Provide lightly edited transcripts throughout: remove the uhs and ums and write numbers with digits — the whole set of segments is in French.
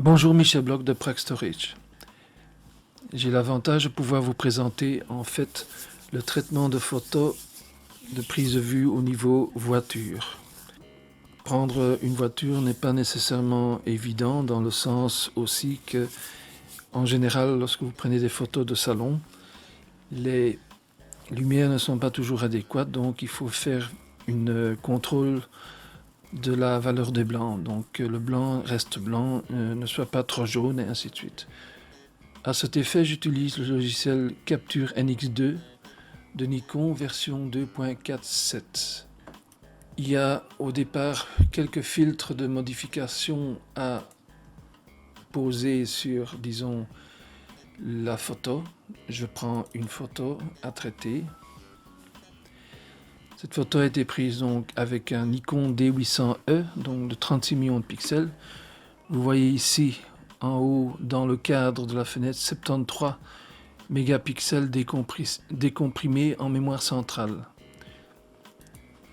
Bonjour, Michel Bloch de Prague Storage. J'ai l'avantage de pouvoir vous présenter en fait le traitement de photos de prise de vue au niveau voiture. Prendre une voiture n'est pas nécessairement évident dans le sens aussi que en général lorsque vous prenez des photos de salon, les lumières ne sont pas toujours adéquates, donc il faut faire une contrôle de la valeur des blancs, donc que le blanc reste blanc, ne soit pas trop jaune et ainsi de suite. À cet effet, j'utilise le logiciel Capture NX2 de Nikon version 2.47. Il y a au départ quelques filtres de modification à poser sur, disons, la photo. Je prends une photo à traiter. Cette photo a été prise donc avec un Nikon D800E, donc de 36 millions de pixels. Vous voyez ici en haut dans le cadre de la fenêtre 73 mégapixels décomprimés en mémoire centrale.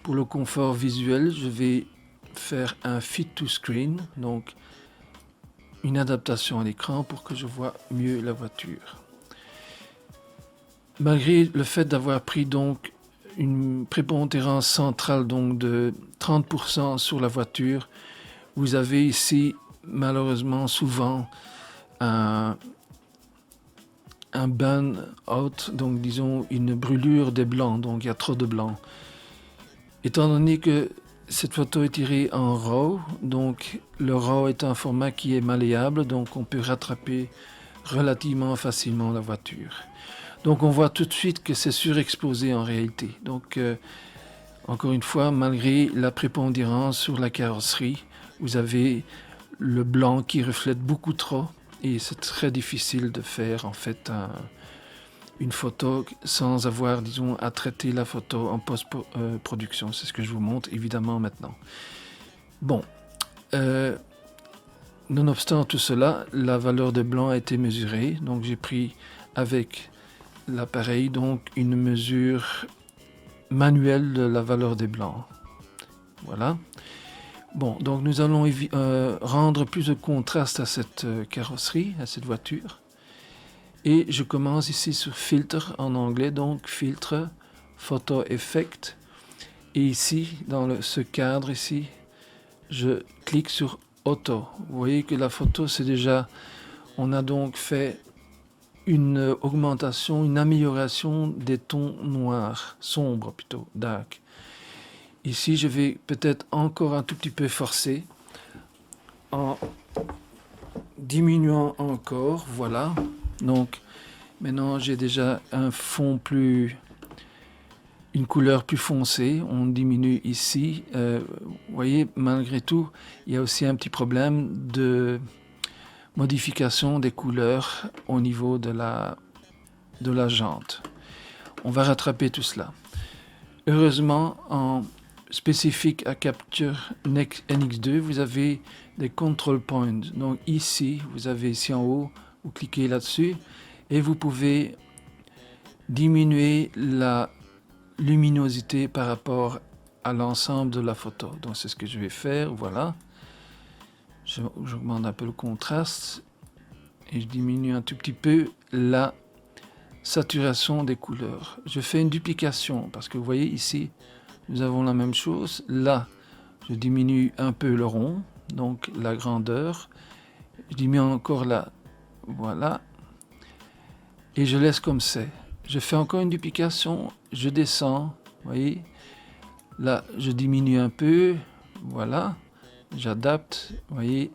Pour le confort visuel, je vais faire un fit to screen, donc une adaptation à l'écran pour que je vois mieux la voiture. Malgré le fait d'avoir pris donc une prépondérance centrale donc de 30% sur la voiture, vous avez ici malheureusement souvent un burn out, donc disons une brûlure des blancs, donc il y a trop de blanc. Étant donné que cette photo est tirée en RAW, donc le RAW est un format qui est malléable, donc on peut rattraper relativement facilement la voiture. Donc on voit tout de suite que c'est surexposé en réalité. Donc encore une fois, malgré la prépondérance sur la carrosserie, vous avez le blanc qui reflète beaucoup trop et c'est très difficile de faire en fait une photo sans avoir, disons, à traiter la photo en post-production. C'est ce que je vous montre évidemment maintenant. Bon, nonobstant tout cela, la valeur de blanc a été mesurée. Donc j'ai pris avec l'appareil donc une mesure manuelle de la valeur des blancs. Voilà. Bon, donc nous allons rendre plus de contraste à cette carrosserie, à cette voiture. Et je commence ici sur filtre en anglais, donc filtre, photo effect. Et ici, dans ce cadre ici, je clique sur auto. Vous voyez que la photo, c'est déjà, on a donc fait une augmentation, une amélioration des tons noirs, sombres plutôt, dark. Ici, je vais peut-être encore un tout petit peu forcer en diminuant encore, voilà. Donc, maintenant, j'ai déjà un fond une couleur plus foncée. On diminue ici. Vous voyez, malgré tout, il y a aussi un petit problème de modification des couleurs au niveau de la jante. On va rattraper tout cela. Heureusement, en spécifique à Capture NX2, vous avez des control points. Donc ici, vous avez ici en haut, vous cliquez là-dessus et vous pouvez diminuer la luminosité par rapport à l'ensemble de la photo. Donc c'est ce que je vais faire, voilà. J'augmente un peu le contraste et je diminue un tout petit peu la saturation des couleurs. Je fais une duplication parce que vous voyez ici, nous avons la même chose. Là, je diminue un peu le rond, donc la grandeur. Je diminue encore là, voilà. Et je laisse comme c'est. Je fais encore une duplication, je descends, vous voyez. Là, je diminue un peu, voilà. J'adapte, vous voyez.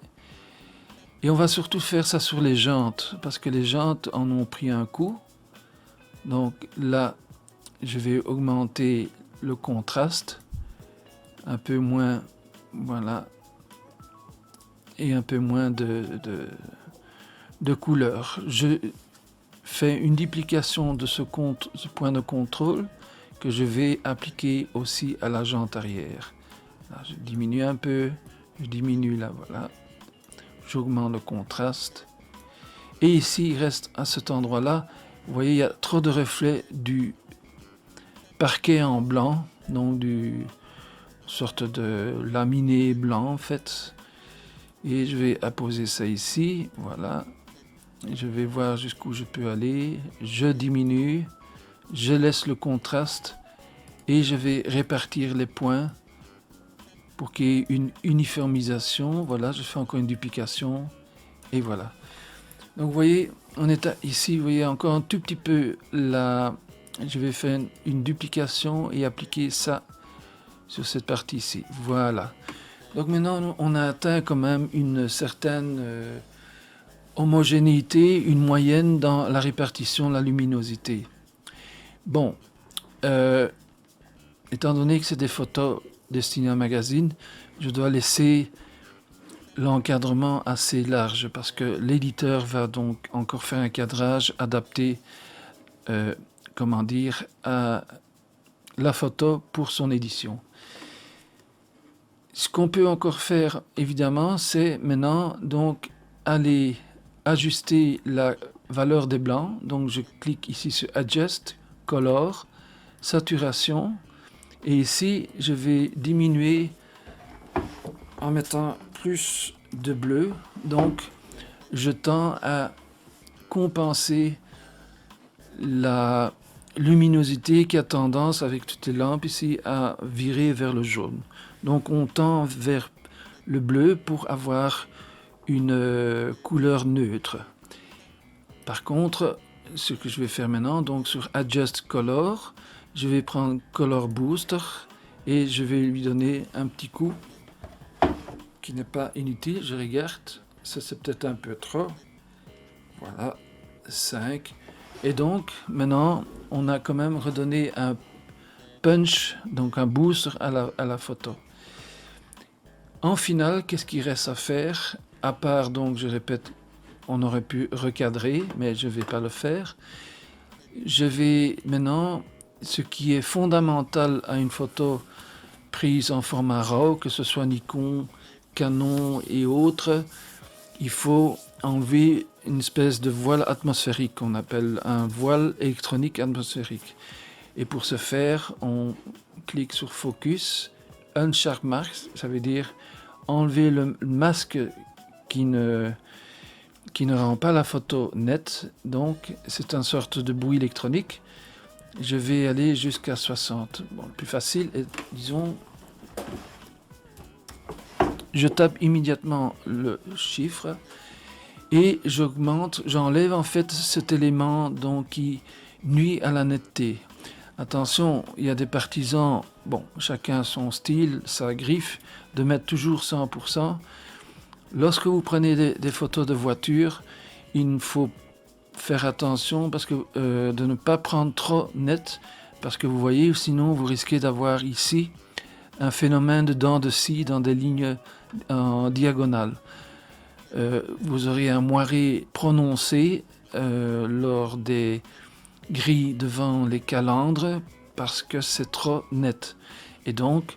Et on va surtout faire ça sur les jantes, parce que les jantes en ont pris un coup. Donc là, je vais augmenter le contraste, un peu moins, voilà, et un peu moins de couleur. Je fais une duplication de ce point de contrôle que je vais appliquer aussi à la jante arrière. Là, je diminue un peu, je diminue là, voilà. J'augmente le contraste. Et ici, il reste à cet endroit-là, vous voyez, il y a trop de reflets du parquet en blanc, donc du sorte de laminé blanc en fait. Et je vais apposer ça ici, voilà. Je vais voir jusqu'où je peux aller. Je diminue, je laisse le contraste et je vais répartir les points pour qu'il y ait une uniformisation. Voilà, je fais encore une duplication et voilà. Donc vous voyez, on est ici, vous voyez encore un tout petit peu là. Je vais faire une duplication et appliquer ça sur cette partie ici. Voilà. Donc maintenant, on a atteint quand même une certaine homogénéité, une moyenne dans la répartition de la luminosité. Bon, étant donné que c'est des photos destinées à un magazine, je dois laisser l'encadrement assez large parce que l'éditeur va donc encore faire un cadrage adapté, comment dire, à la photo pour son édition. Ce qu'on peut encore faire, évidemment, c'est maintenant donc aller ajuster la valeur des blancs. Donc je clique ici sur Adjust, Color, Saturation. Et ici, je vais diminuer en mettant plus de bleu. Donc, je tends à compenser la luminosité qui a tendance, avec toutes les lampes ici, à virer vers le jaune. Donc, on tend vers le bleu pour avoir une couleur neutre. Par contre, ce que je vais faire maintenant, donc sur Adjust Color, je vais prendre Color Booster et je vais lui donner un petit coup qui n'est pas inutile. Je regarde, ça c'est peut-être un peu trop. Voilà, 5. Et donc, maintenant, on a quand même redonné un punch, donc un booster à la photo. En finale, qu'est-ce qu'il reste à faire? À part, donc, je répète, on aurait pu recadrer, mais je ne vais pas le faire. Je vais maintenant, ce qui est fondamental à une photo prise en format RAW, que ce soit Nikon, Canon et autres, il faut enlever une espèce de voile atmosphérique qu'on appelle un voile électronique atmosphérique. Et pour ce faire, on clique sur Focus, Unsharp Mask, ça veut dire enlever le masque qui ne rend pas la photo nette. Donc c'est une sorte de bouille électronique. Je vais aller jusqu'à 60. Bon, le plus facile est, disons, je tape immédiatement le chiffre et j'augmente, j'enlève en fait cet élément donc, qui nuit à la netteté. Attention, il y a des partisans, bon, chacun son style, sa griffe, de mettre toujours 100%. Lorsque vous prenez des photos de voiture, il faut faire attention parce que, de ne pas prendre trop net, parce que vous voyez, sinon vous risquez d'avoir ici un phénomène de dents de scie dans des lignes en diagonale. Vous aurez un moiré prononcé lors des grilles devant les calandres parce que c'est trop net. Et donc,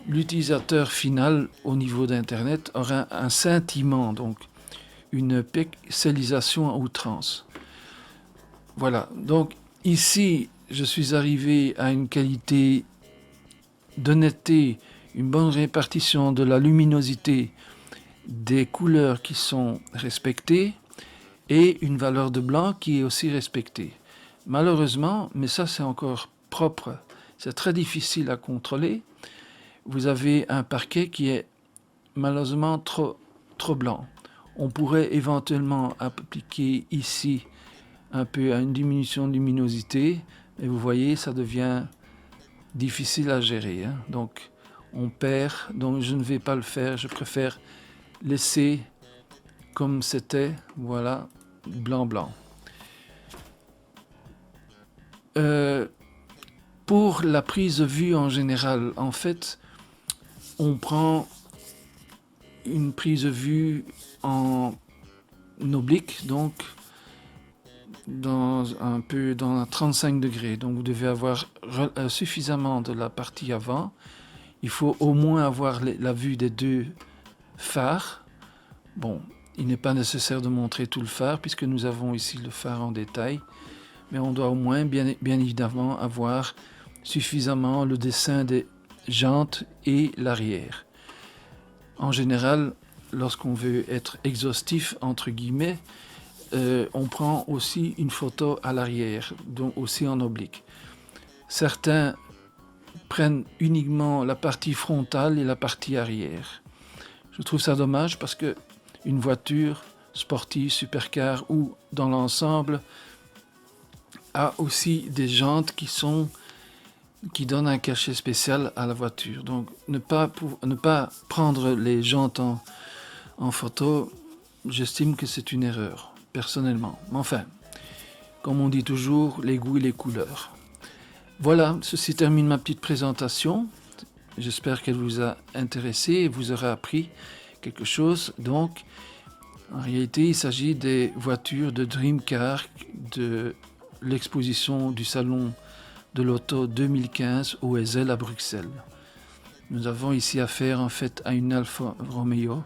l'utilisateur final au niveau d'Internet aura un scintillement, donc une pixelisation à outrance. Voilà, donc ici, je suis arrivé à une qualité de netteté, une bonne répartition de la luminosité, des couleurs qui sont respectées et une valeur de blanc qui est aussi respectée. Malheureusement, mais ça c'est encore propre, c'est très difficile à contrôler, vous avez un parquet qui est malheureusement trop blanc. On pourrait éventuellement appliquer ici un peu une diminution de luminosité, et vous voyez, ça devient difficile à gérer. Hein. Donc, on perd, donc je ne vais pas le faire, je préfère laisser comme c'était, voilà, blanc. Pour la prise de vue en général, en fait, on prend une prise de vue en oblique, donc un peu dans 35 degrés. Donc vous devez avoir suffisamment de la partie avant. Il faut au moins avoir la vue des deux phares. Bon, il n'est pas nécessaire de montrer tout le phare puisque nous avons ici le phare en détail. Mais on doit au moins, bien évidemment, avoir suffisamment le dessin des jantes et l'arrière. En général, lorsqu'on veut être exhaustif, entre guillemets, on prend aussi une photo à l'arrière, donc aussi en oblique. Certains prennent uniquement la partie frontale et la partie arrière. Je trouve ça dommage parce que une voiture sportive, supercar ou dans l'ensemble a aussi des jantes qui donnent un cachet spécial à la voiture. Donc ne pas prendre les jantes en photo, j'estime que c'est une erreur, personnellement. Mais enfin, comme on dit toujours, les goûts et les couleurs. Voilà, ceci termine ma petite présentation. J'espère qu'elle vous a intéressé et vous aura appris quelque chose. Donc, en réalité, il s'agit des voitures de Dream Car de l'exposition du salon de l'auto 2015 au Ezel à Bruxelles. Nous avons ici affaire en fait à une Alfa Romeo,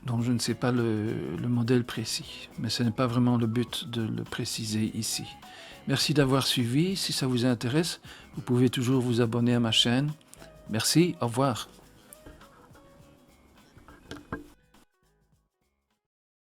dont je ne sais pas le modèle précis, mais ce n'est pas vraiment le but de le préciser ici. Merci d'avoir suivi. Si ça vous intéresse, vous pouvez toujours vous abonner à ma chaîne. Merci, au revoir.